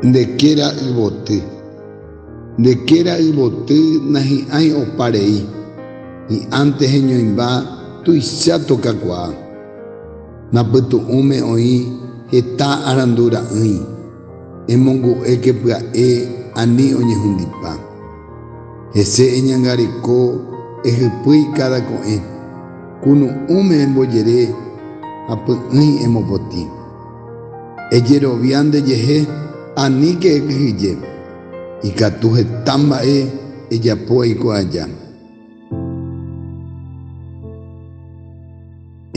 Ndekéra yvoty nahi'ãi oparei hi'ánte heñoĩmba tuicha tokakuaa napytu'ũme oĩ heta arandu ra'ỹi emongu'éke pya'e ani oñehũndipa hese eñangareko ehypýi karako'ẽ kunu'ũme embojere ha py'ỹi emopotĩ ejerovia ndejehe aníke ekyhyje ikatu heta mba'e ejapo eikuaaja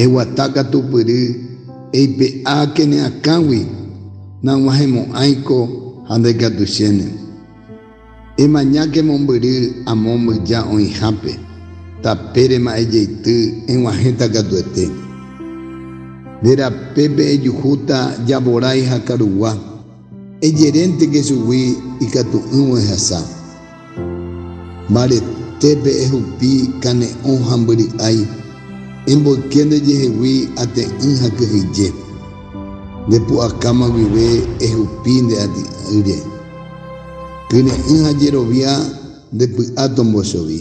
eguata katupyry eipe'ákene akãgui nag̃uahẽmo'ãiko ha ndaikatuchéne emañáke mombyry amo mbyja oĩhápe tapérema ejeity eg̃uahẽta katuete nderapépe ejuhúta javorái ha karugua ejerénteke chugui ikatu'ỹvo ehasa mbaretépe ehupi kane'õ ha mbyry'ái emboyke ndejehegui ate'ỹ ha kyhyje ndepu'akáma guive ehupi ndeaty'ýre kyne'ỹ ha jerovia ndepy'a tombochovi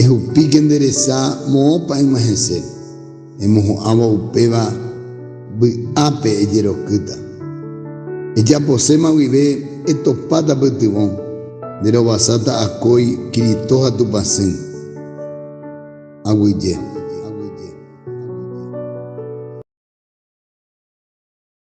ehupíke nderesa moõpa eg̃uahẽse emoho'ãvo upéva vy'ápe ejerokýta ejaposéma guive etopáta pytyvõ nderovasáta akói Kirito ha Tupãsy aguyje